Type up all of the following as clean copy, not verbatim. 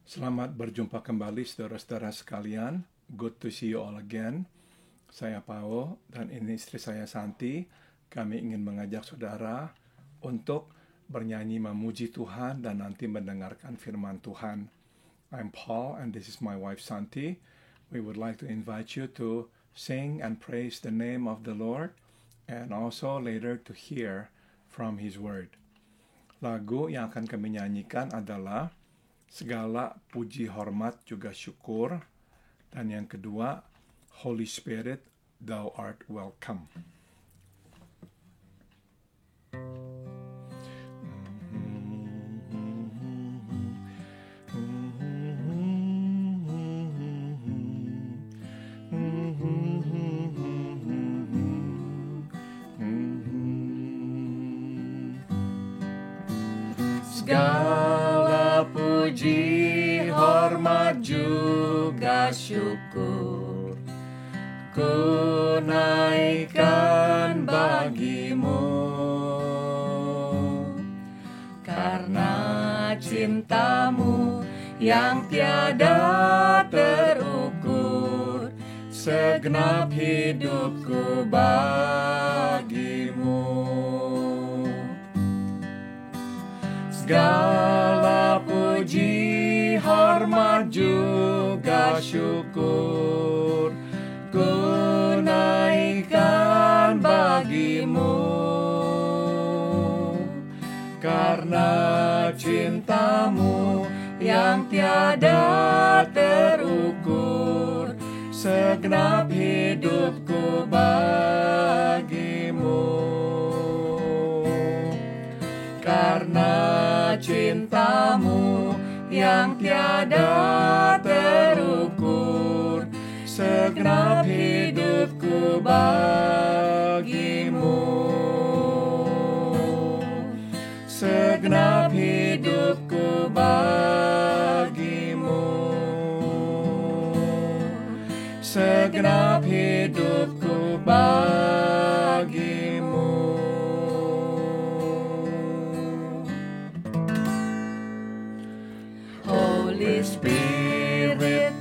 Selamat berjumpa kembali saudara-saudara sekalian. Good to see you all again. Saya Pao dan ini istri saya Santi. Kami ingin mengajak saudara untuk bernyanyi memuji Tuhan dan nanti mendengarkan firman Tuhan. I'm Paul and this is my wife Santi. We would like to invite you to sing and praise the name of the Lord and also later to hear from His Word. Lagu yang akan kami nyanyikan adalah Segala puji hormat juga syukur, dan yang kedua Holy Spirit, Thou art welcome. Segala puji, hormat juga syukur ku naikkan bagimu, karena cintamu yang tiada terukur, segenap hidupku bagimu. Segala puji, hormat juga syukur ku naikkan bagimu, karena cintamu yang tiada terukur, segenap hidupku bagimu. Karena cintamu yang tiada terukur, segenap hidupku bagimu. Segenap hidupku bagimu. Segenap hidupku bagimu. Holy Spirit,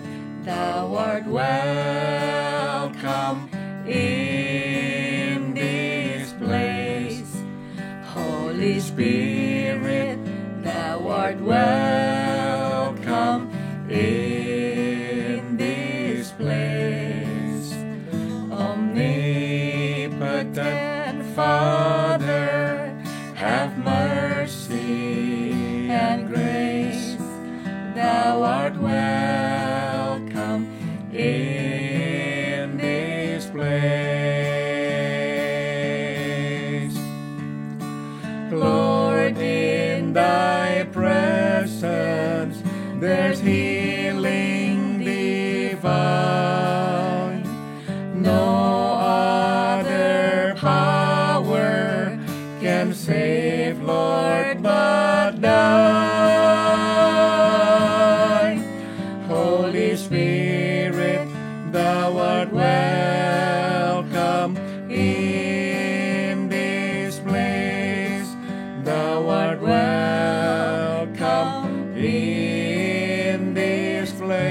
Thou art welcome in this place. Holy Spirit, Thou art welcome in this place. Omnipotent Father, have mercy and grace. Thou art welcome in this place. Lord, in Thy presence there's healing divine. No other power can save, Lord, but Thine. Holy Spirit, Thou art welcome in this place. Thou art welcome in this place.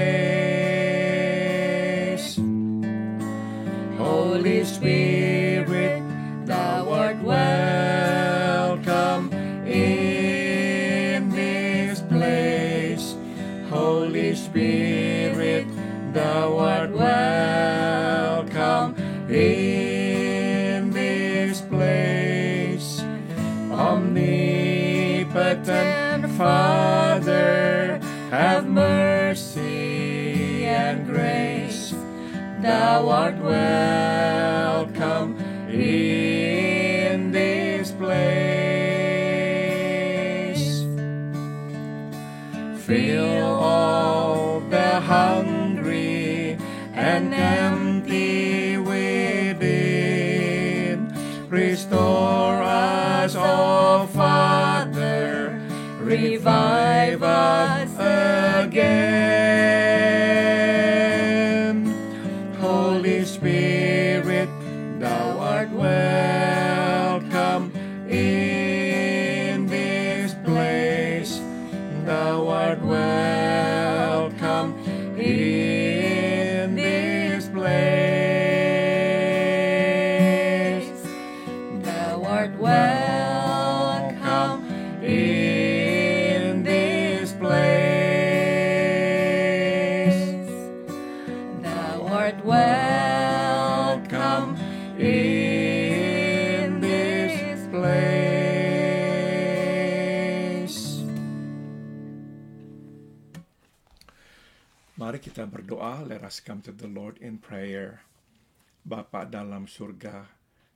Holy Spirit, Thou art welcome in this place. Holy Spirit, Thou art welcome in this place. Omnipotent Father, have mercy and grace. Thou art welcome in this place. Fill all the hungry and empty within. Restore us, O Father, revive us again. Holy Spirit, Thou art welcome in this place. Thou art welcome Mari kita berdoa. Let us come to the Lord in prayer. Bapa dalam surga,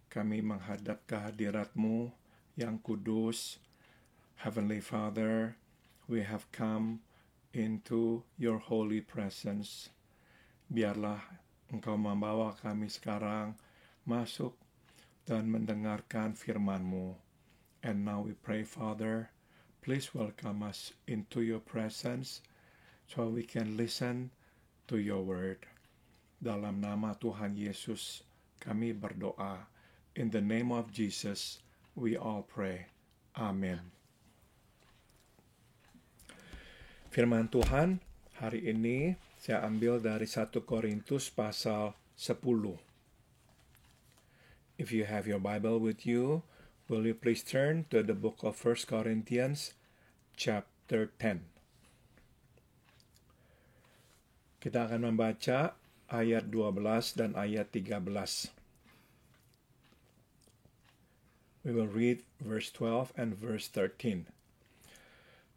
kami menghadap kehadirat-Mu yang kudus. Heavenly Father, we have come into your holy presence. Biarlah Engkau membawa kami sekarang masuk dan mendengarkan firman-Mu. And now we pray, Father, please welcome us into your presence so we can listen to your word. Dalam nama Tuhan Yesus, kami berdoa. In the name of Jesus, we all pray. Amen. Firman Tuhan hari ini saya ambil dari 1 Korintus pasal 10. If you have your Bible with you, will you please turn to the book of 1 Corinthians chapter 10. Kita akan membaca ayat 12 dan ayat 13. We will read verse 12 and verse 13.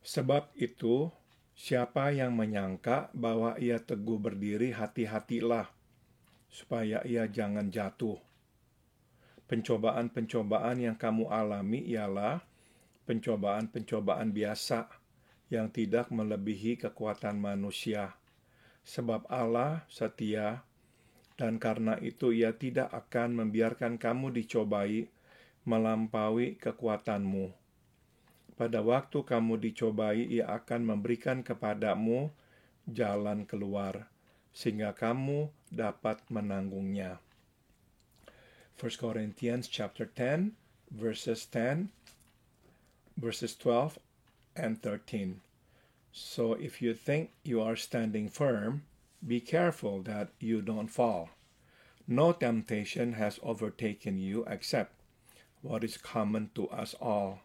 Sebab itu, siapa yang menyangka bahwa ia teguh berdiri, hati-hatilah, supaya ia jangan jatuh. Pencobaan-pencobaan yang kamu alami ialah pencobaan-pencobaan biasa yang tidak melebihi kekuatan manusia. Sebab Allah setia, dan karena itu Ia tidak akan membiarkan kamu dicobai melampaui kekuatanmu. Pada waktu kamu dicobai, Ia akan memberikan kepadamu jalan keluar, sehingga kamu dapat menanggungnya. 1 Corinthians chapter 10, verses 10, verses 12 and 13. So if you think you are standing firm, be careful that you don't fall. No temptation has overtaken you except what is common to us all.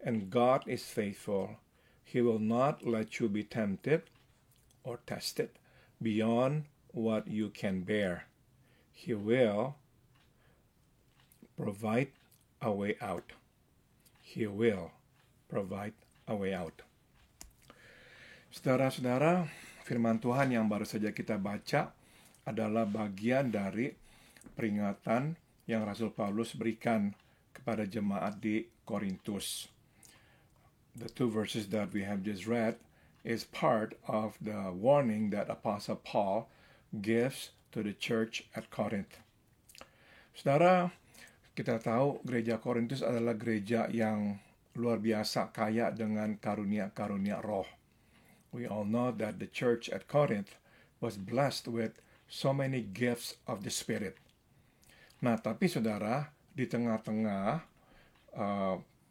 And God is faithful. He will not let you be tempted or tested beyond what you can bear. He will provide a way out. He will provide a way out. Saudara-saudara, firman Tuhan yang baru saja kita baca adalah bagian dari peringatan yang Rasul Paulus berikan kepada jemaat di Korintus. The two verses that we have just read is part of the warning that Apostle Paul gives to the church at Corinth. Saudara, kita tahu gereja Korintus adalah gereja yang luar biasa kaya dengan karunia-karunia roh. We all know that the church at Corinth was blessed with so many gifts of the Spirit. Nah, tapi saudara, di tengah-tengah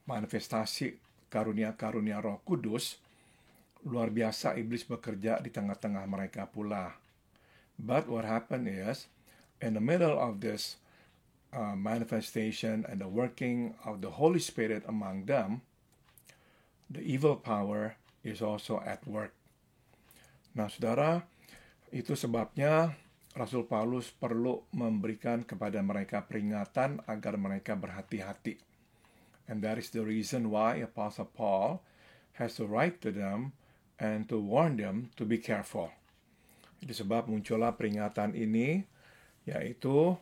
manifestasi karunia-karunia Roh Kudus, luar biasa iblis bekerja di tengah-tengah mereka pula. But what happened is, in the middle of this manifestation and the working of the Holy Spirit among them, the evil power is also at work. Nah, saudara, itu sebabnya Rasul Paulus perlu memberikan kepada mereka peringatan agar mereka berhati-hati. And that is the reason why Apostle Paul has to write to them and to warn them to be careful. Itu sebab muncullah peringatan ini, yaitu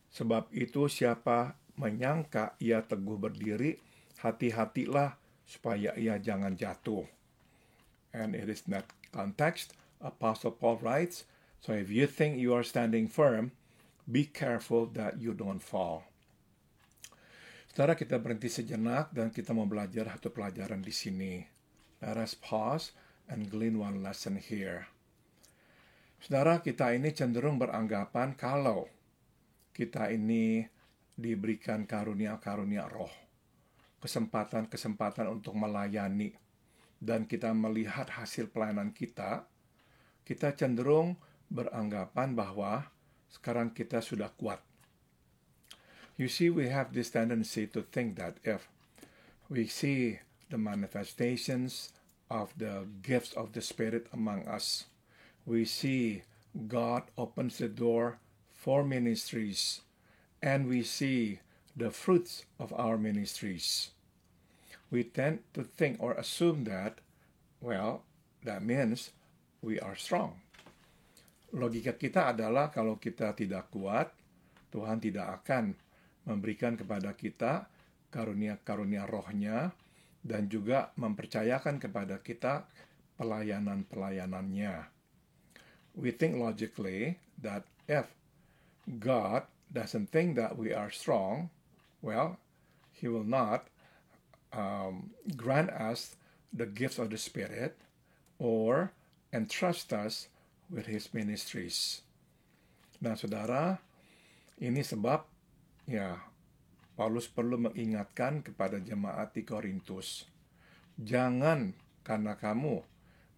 sebab itu siapa menyangka ia teguh berdiri, hati-hatilah supaya ia jangan jatuh. And it is in that context, Apostle Paul writes, so if you think you are standing firm, be careful that you don't fall. Saudara, kita berhenti sejenak dan kita mau belajar satu pelajaran di sini. Let us pause and glean one lesson here. Saudara, kita ini cenderung beranggapan kalau kita ini diberikan karunia-karunia roh, kesempatan-kesempatan untuk melayani, dan kita melihat hasil pelayanan kita cenderung beranggapan bahwa sekarang kita sudah kuat. You see, we have this tendency to think that if we see the manifestations of the gifts of the Spirit among us, we see God opens the door for ministries, and we see the fruits of our ministries. We tend to think or assume that, well, that means we are strong. Logika kita adalah kalau kita tidak kuat, Tuhan tidak akan memberikan kepada kita karunia-karunia rohnya dan juga mempercayakan kepada kita pelayanan-pelayanannya. We think logically that if God doesn't think that we are strong, well, He will not grant us the gifts of the Spirit or entrust us with His ministries. Nah, saudara, ini sebab Paulus perlu mengingatkan kepada jemaat di Korintus, jangan karena kamu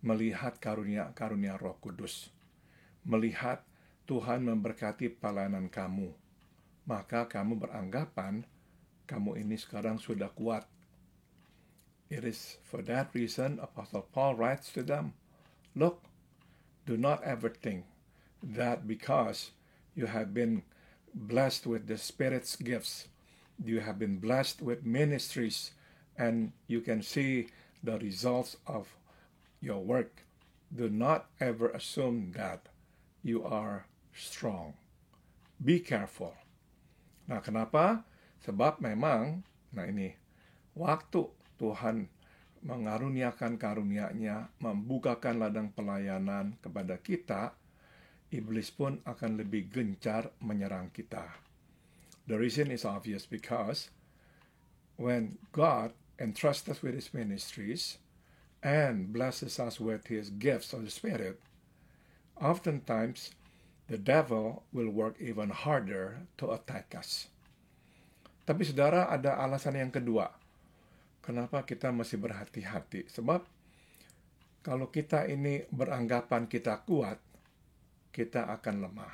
melihat karunia-karunia Roh Kudus, melihat Tuhan memberkati pelayanan kamu, maka kamu beranggapan kamu ini sekarang sudah kuat. It is for that reason Apostle Paul writes to them, look, do not ever think that because you have been blessed with the Spirit's gifts, you have been blessed with ministries, and you can see the results of your work. Do not ever assume that you are strong. Be careful. Nah, kenapa? Sebab memang, waktu Tuhan mengaruniakan karunia-Nya, membukakan ladang pelayanan kepada kita, iblis pun akan lebih gencar menyerang kita. The reason is obvious because when God entrusts us with His ministries and blesses us with His gifts of the Spirit, oftentimes the devil will work even harder to attack us. Tapi saudara, ada alasan yang kedua. Kenapa kita masih berhati-hati? Sebab kalau kita ini beranggapan kita kuat, kita akan lemah.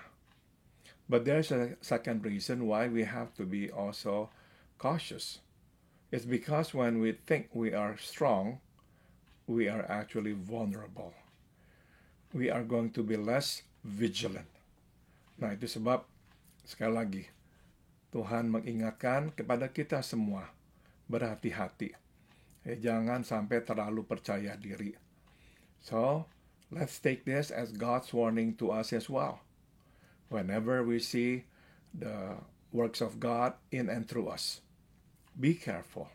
But there's a second reason why we have to be also cautious. It's because when we think we are strong, we are actually vulnerable. We are going to be less vigilant. Nah, itu sebab, sekali lagi, Tuhan mengingatkan kepada kita semua, berhati-hati. Jangan sampai terlalu percaya diri. So, let's take this as God's warning to us as well. Whenever we see the works of God in and through us, be careful.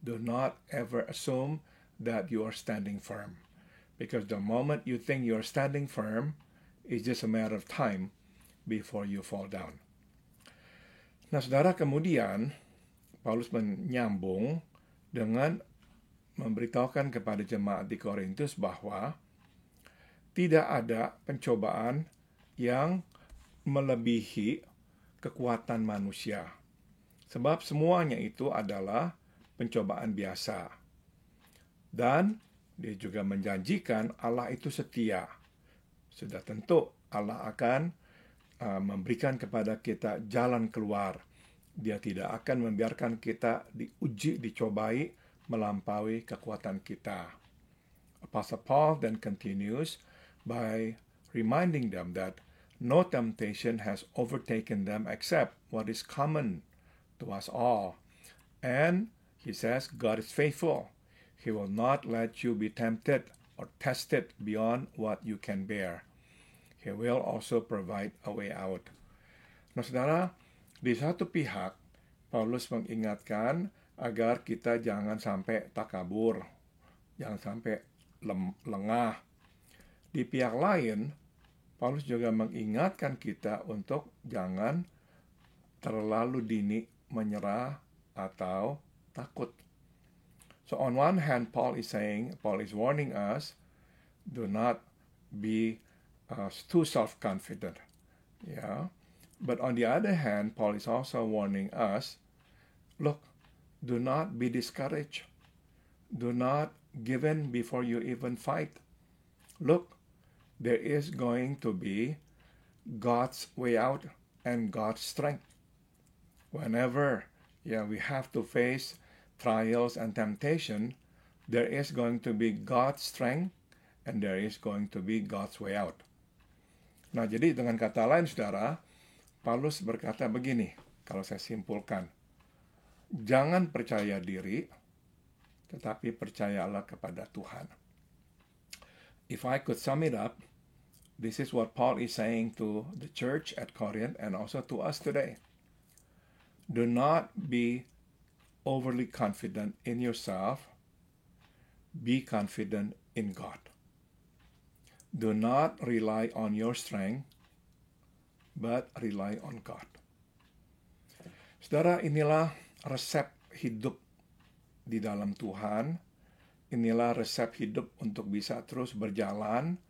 Do not ever assume that you are standing firm. Because the moment you think you are standing firm, it's just a matter of time before you fall down. Nah, saudara, kemudian Paulus menyambung dengan memberitahukan kepada jemaat di Korintus bahwa tidak ada pencobaan yang melebihi kekuatan manusia. Sebab semuanya itu adalah pencobaan biasa. Dan dia juga menjanjikan Allah itu setia. Sudah tentu Allah akan memberikan kepada kita jalan keluar. Dia tidak akan membiarkan kita diuji, dicobai, melampaui kekuatan kita. Apostle Paul then continues by reminding them that no temptation has overtaken them except what is common to us all. And he says, God is faithful. He will not let you be tempted or tested beyond what you can bear. He will also provide a way out. Nah, saudara, di satu pihak, Paulus mengingatkan agar kita jangan sampai takabur, jangan sampai lengah. Di pihak lain, Paulus juga mengingatkan kita untuk jangan terlalu dini menyerah atau takut. So on one hand, Paul is warning us, do not be too self-confident. Yeah. But on the other hand, Paul is also warning us, look, do not be discouraged. Do not give in before you even fight. Look, there is going to be God's way out and God's strength. Whenever we have to face trials and temptation, there is going to be God's strength and there is going to be God's way out. Nah, jadi dengan kata lain, saudara, Paulus berkata begini, kalau saya simpulkan, jangan percaya diri, tetapi percayalah kepada Tuhan. if I could sum it up, this is what Paul is saying to the church at Corinth and also to us today. Do not be overly confident in yourself. Be confident in God. Do not rely on your strength, but rely on God. Saudara, inilah resep hidup di dalam Tuhan. Inilah resep hidup untuk bisa terus berjalan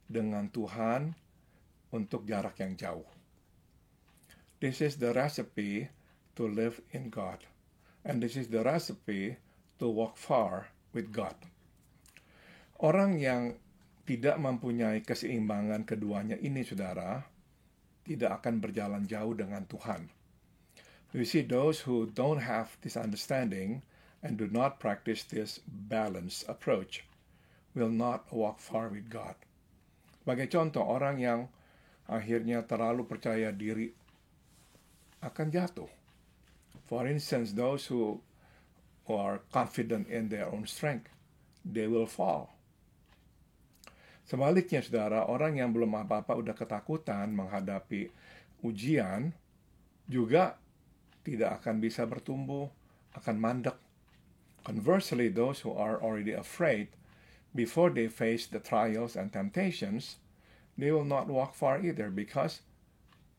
dengan Tuhan untuk jarak yang jauh. This is the recipe to live in God. And this is the recipe to walk far with God. Orang yang tidak mempunyai keseimbangan keduanya ini, saudara, tidak akan berjalan jauh dengan Tuhan. We see those who don't have this understanding and do not practice this balanced approach will not walk far with God. Sebagai contoh, orang yang akhirnya terlalu percaya diri akan jatuh. For instance, those who are confident in their own strength, they will fall. Sebaliknya, saudara, orang yang belum apa-apa udah ketakutan menghadapi ujian, juga tidak akan bisa bertumbuh, akan mandek. Conversely, those who are already afraid, before they face the trials and temptations, they will not walk far either because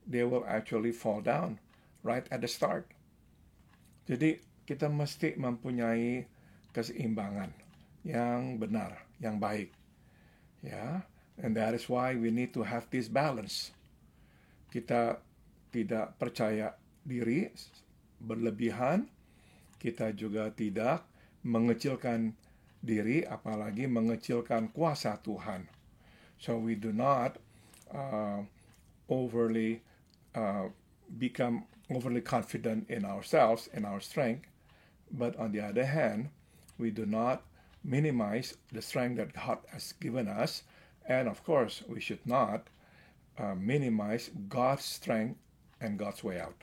they will actually fall down right at the start. Jadi, kita mesti mempunyai keseimbangan yang benar, yang baik. Ya, and that is why we need to have this balance. Kita tidak percaya diri berlebihan, kita juga tidak mengecilkan diri, apalagi mengecilkan kuasa Tuhan. So we do not become overly confident in ourselves and our strength, but on the other hand, we do not minimize the strength that God has given us, and of course, we should not minimize God's strength and God's way out.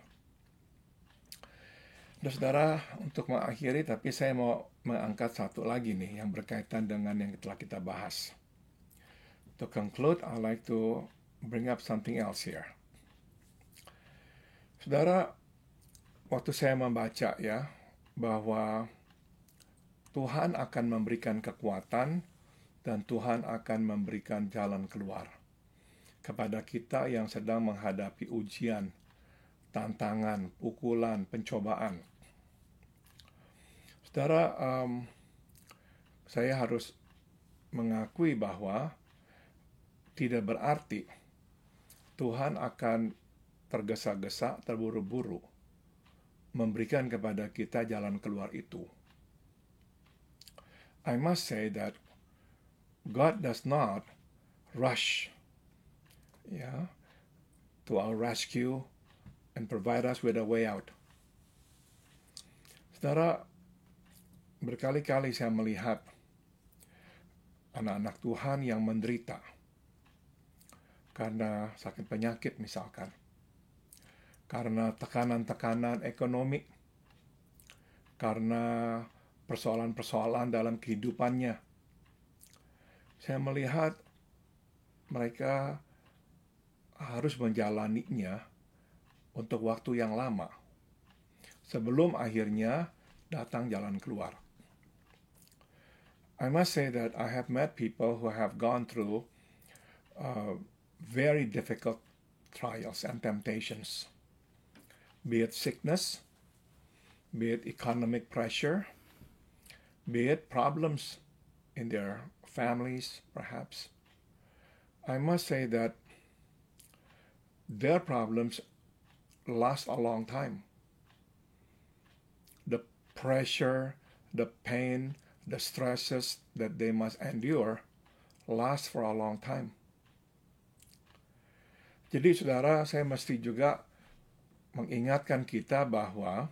Nah, saudara, untuk mengakhiri, tapi saya mau mengangkat satu lagi nih yang berkaitan dengan yang telah kita bahas. To conclude, I'd like to bring up something else here. Saudara, waktu saya membaca ya, bahwa Tuhan akan memberikan kekuatan dan Tuhan akan memberikan jalan keluar kepada kita yang sedang menghadapi ujian, tantangan, pukulan, pencobaan. Saudara, saya harus mengakui bahwa tidak berarti Tuhan akan tergesa-gesa, terburu-buru memberikan kepada kita jalan keluar itu. I must say that God does not rush to our rescue and provide us with a way out. Saudara, berkali-kali saya melihat anak-anak Tuhan yang menderita karena sakit penyakit misalkan, karena tekanan-tekanan ekonomi, karena persoalan-persoalan dalam kehidupannya. Saya melihat mereka harus menjalaninya untuk waktu yang lama sebelum akhirnya datang jalan keluar. I must say that I have met people who have gone through very difficult trials and temptations, be it sickness, be it economic pressure, be it problems in their families, perhaps. I must say that their problems last a long time. The pressure, the pain, the stresses that they must endure last for a long time. Jadi, saudara, saya mesti juga mengingatkan kita bahwa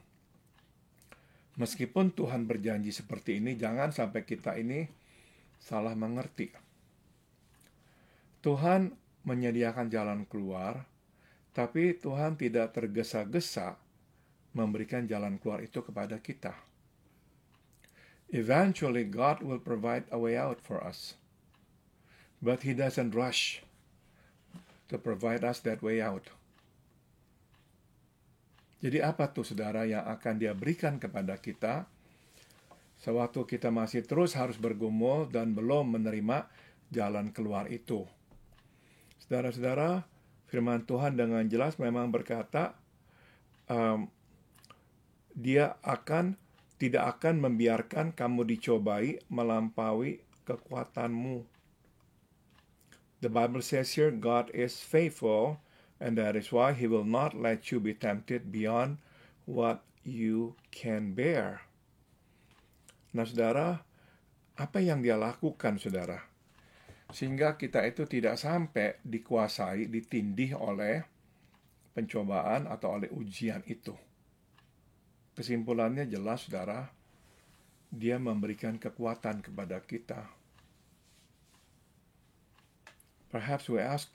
meskipun Tuhan berjanji seperti ini, jangan sampai kita ini salah mengerti. Tuhan menyediakan jalan keluar, tapi Tuhan tidak tergesa-gesa memberikan jalan keluar itu kepada kita. Eventually, God will provide a way out for us. but He doesn't rush to provide us that way out. Jadi apa tuh saudara yang akan Dia berikan kepada kita sewaktu kita masih terus harus bergumul dan belum menerima jalan keluar itu? Saudara-saudara, firman Tuhan dengan jelas memang berkata, Dia tidak akan membiarkan kamu dicobai melampaui kekuatanmu. The Bible says here, God is faithful, and that is why He will not let you be tempted beyond what you can bear. Nah, saudara, apa yang Dia lakukan, saudara? Sehingga kita itu tidak sampai dikuasai, ditindih oleh pencobaan atau oleh ujian itu. Kesimpulannya jelas, saudara, Dia memberikan kekuatan kepada kita. Perhaps we ask,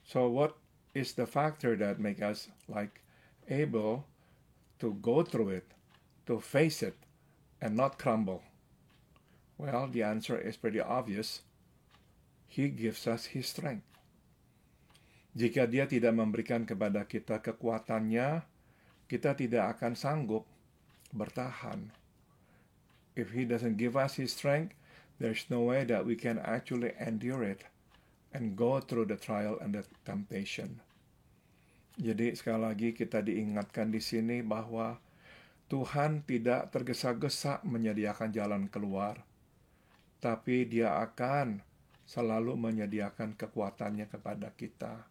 so what is the factor that make us able to go through it, to face it, and not crumble? Well, the answer is pretty obvious. He gives us His strength. Jika Dia tidak memberikan kepada kita kekuatannya, kita tidak akan sanggup bertahan. If He doesn't give us His strength, there's no way that we can actually endure it and go through the trial and the temptation. Jadi sekali lagi kita diingatkan di sini bahwa Tuhan tidak tergesa-gesa menyediakan jalan keluar, tapi Dia akan selalu menyediakan kekuatannya kepada kita.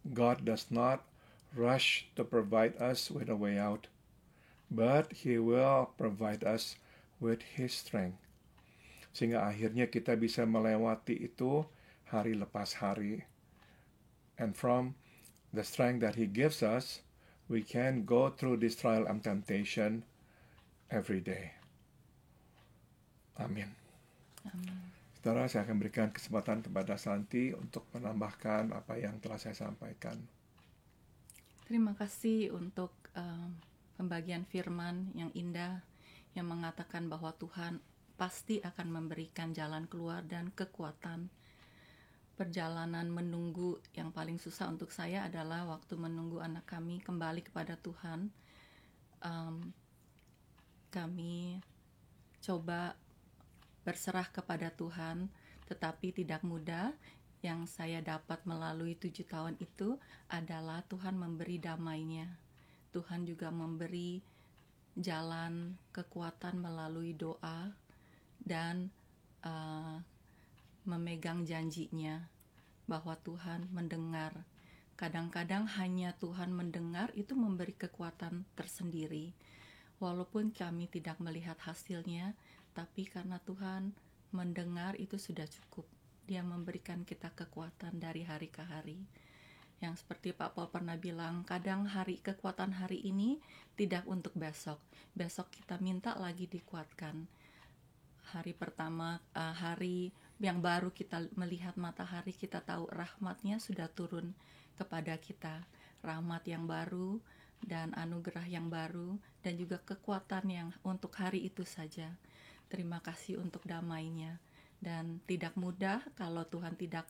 God does not rush to provide us with a way out, but He will provide us with His strength. Sehingga akhirnya kita bisa melewati itu hari lepas hari. And from the strength that He gives us, we can go through this trial and temptation every day. Amin. Amin. Saudara, saya akan berikan kesempatan kepada Santi untuk menambahkan apa yang telah saya sampaikan. Terima kasih untuk pembagian firman yang indah yang mengatakan bahwa Tuhan pasti akan memberikan jalan keluar dan kekuatan. Perjalanan menunggu yang paling susah untuk saya adalah waktu menunggu anak kami kembali kepada Tuhan. Kami coba berserah kepada Tuhan, tetapi tidak mudah. Yang saya dapat melalui 7 tahun itu adalah Tuhan memberi damai-Nya. Tuhan juga memberi jalan kekuatan melalui doa dan memegang janji-Nya bahwa Tuhan mendengar. Kadang-kadang hanya Tuhan mendengar itu memberi kekuatan tersendiri. Walaupun kami tidak melihat hasilnya, tapi karena Tuhan mendengar itu sudah cukup. Dia memberikan kita kekuatan dari hari ke hari. Yang seperti Pak Paul pernah bilang, kadang kekuatan hari ini tidak untuk besok. Besok kita minta lagi dikuatkan. Hari pertama, hari yang baru kita melihat matahari, kita tahu rahmat-Nya sudah turun kepada kita. Rahmat yang baru dan anugerah yang baru dan juga kekuatan yang untuk hari itu saja. Terima kasih untuk damai-Nya. Dan tidak mudah kalau Tuhan tidak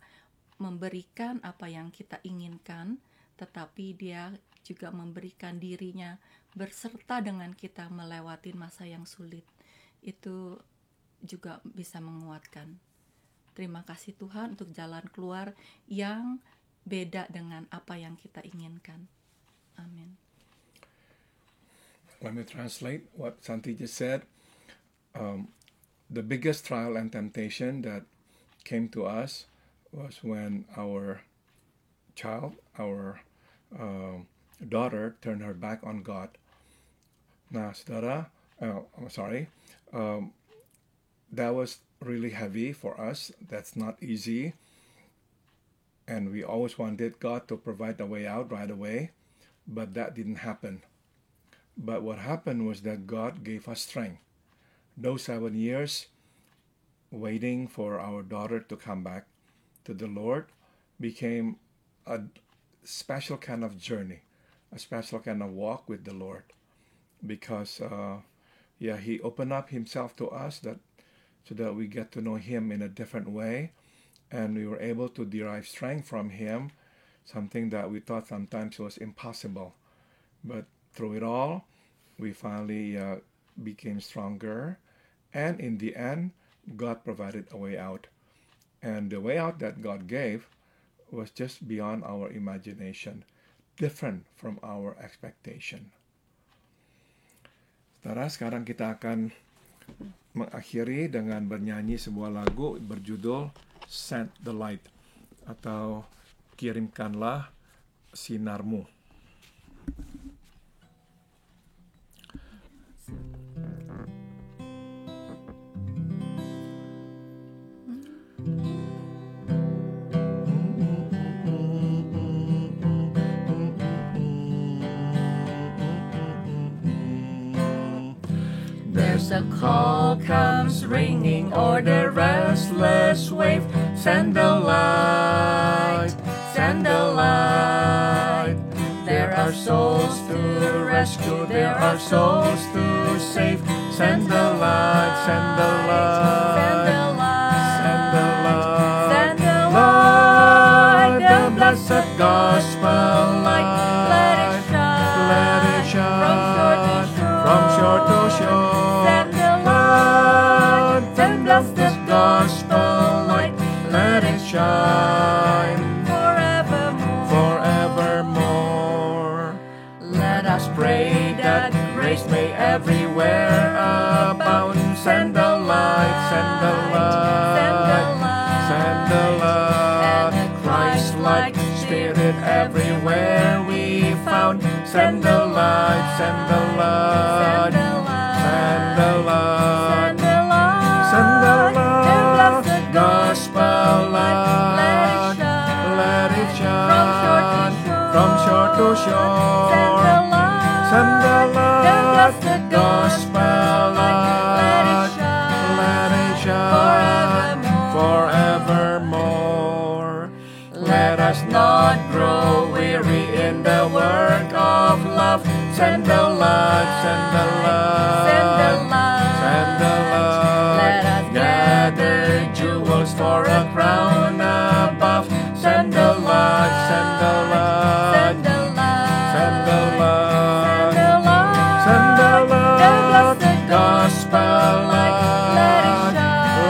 memberikan apa yang kita inginkan, tetapi Dia juga memberikan diri-Nya berserta dengan kita melewati masa yang sulit. Itu juga bisa menguatkan. Terima kasih Tuhan untuk jalan keluar yang beda dengan apa yang kita inginkan. Amin. Let me translate what Santi just said. The biggest trial and temptation that came to us was when our child, our daughter, turned her back on God. Nah, saudara, that was really heavy for us. That's not easy. And we always wanted God to provide a way out right away, but that didn't happen. But what happened was that God gave us strength. Those 7 years waiting for our daughter to come back to the Lord became a special kind of journey, a special kind of walk with the Lord, because He opened up Himself to us so that we get to know Him in a different way, and we were able to derive strength from Him, something that we thought sometimes was impossible. But through it all, we finally became stronger, and in the end, God provided a way out. And the way out that God gave was just beyond our imagination, different from our expectation. Saudara, sekarang kita akan mengakhiri dengan bernyanyi sebuah lagu berjudul Send the Light, atau Kirimkanlah Sinarmu. There's a call comes ringing o'er the restless wave. Send the light, send the light. There are souls to rescue, there are souls to save. Send the light, send the light, send the light, send the light, send the light, the blessed gospel light. Let it shine, let it shine, from shore to shore. Send the light, and bless this gospel light. Let it shine forevermore, forevermore. Let us pray that grace may everywhere abound. Send the light, send the light, send the light, send the light. And a Christ-like spirit everywhere we found. Send the light, send the light, send the light, send the light, send the light, the gospel light. Let it shine from shore to shore. Send the light, send the light, the gospel light. Let it shine forevermore. Let us not grow weary in the work of love. Send the light, send the light, send the light, send the light. Let us gather jewels for a crown above. Send the light, send the light, send the light, send the light, send the light, send the light. The gospel light.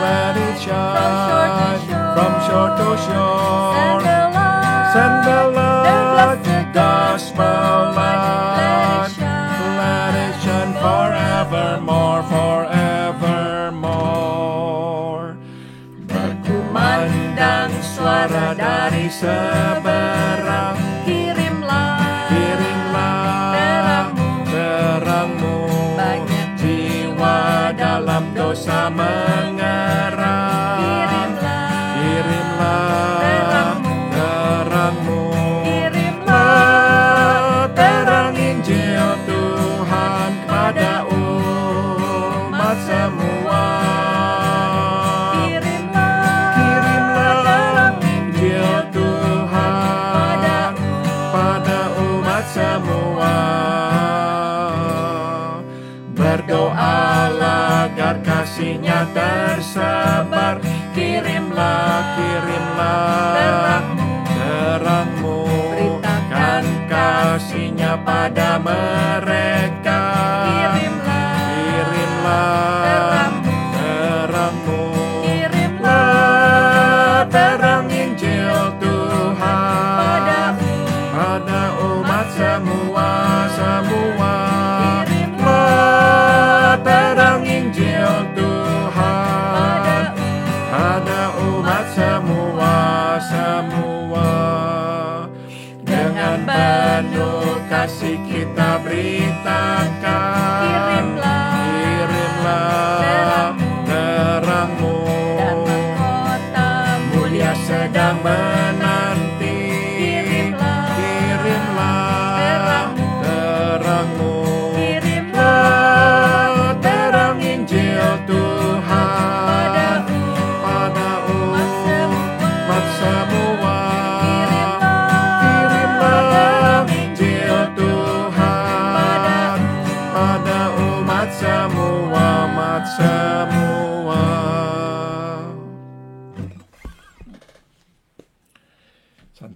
Let it shine from shore to shore. Send the light, send the light, the gospel light. Let it shine forevermore, forevermore. Berkumandang suara dari seberang. Kirimlah, kirimlah terangmu, terangmu. Banyak jiwa dalam dosa mengerang. Kirimlah, kirimlah terangmu, terangmu. Kirimlah terang Injil Tuhan kepada umat semua. Kirimlah, kirimlah terang Injil Tuhan pada umat semua. Berdoalah agar kasih-Nya tersebar. Kirimlah, kirimlah terangmu, terangmu. Beritakan kasih-Nya pada mereka. Kirimlah, kirimlah terangmu, terangmu. Kirimlah terang Injil Tuhan pada umat semua, semua. Kirimlah terang Injil Tuhan pada umat semua, semua. Dengan penuh kasih kita beritakan. Kirimlah, kirimlah terangmu. Dan mahkota mulia sedang menanti. Kirimlah, kirimlah terangmu. Kirimlah terang Injil Tuhan pada umat semua. Kirimlah Injil Tuhan pada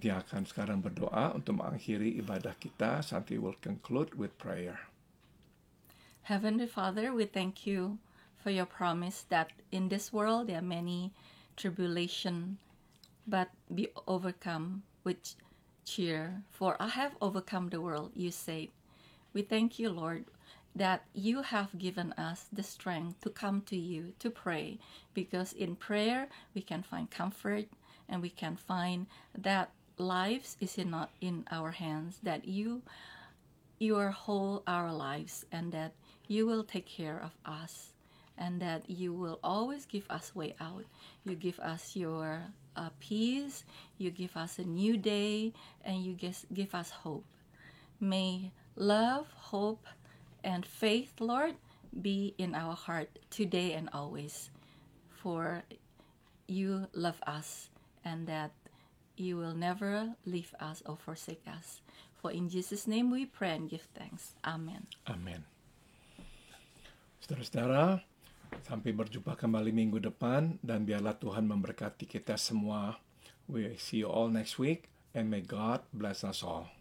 Santi akan sekarang berdoa untuk mengakhiri ibadah kita. Santi will conclude with prayer. Heavenly Father, we thank you for your promise that in this world there are many tribulation, but be overcome with cheer. For I have overcome the world, you said. We thank you, Lord, that you have given us the strength to come to you to pray, because in prayer we can find comfort and we can find that lives is not in our hands, that you are whole our lives, and that you will take care of us, and that you will always give us way out. You give us your peace, you give us a new day, and you give us hope. May love, hope, and faith, Lord, be in our heart today and always. For you love us, and that you will never leave us or forsake us. For in Jesus' name we pray and give thanks. Amen. Amin. Saudara-saudara, sampai berjumpa kembali minggu depan, dan biarlah Tuhan memberkati kita semua. We see you all next week, and may God bless us all.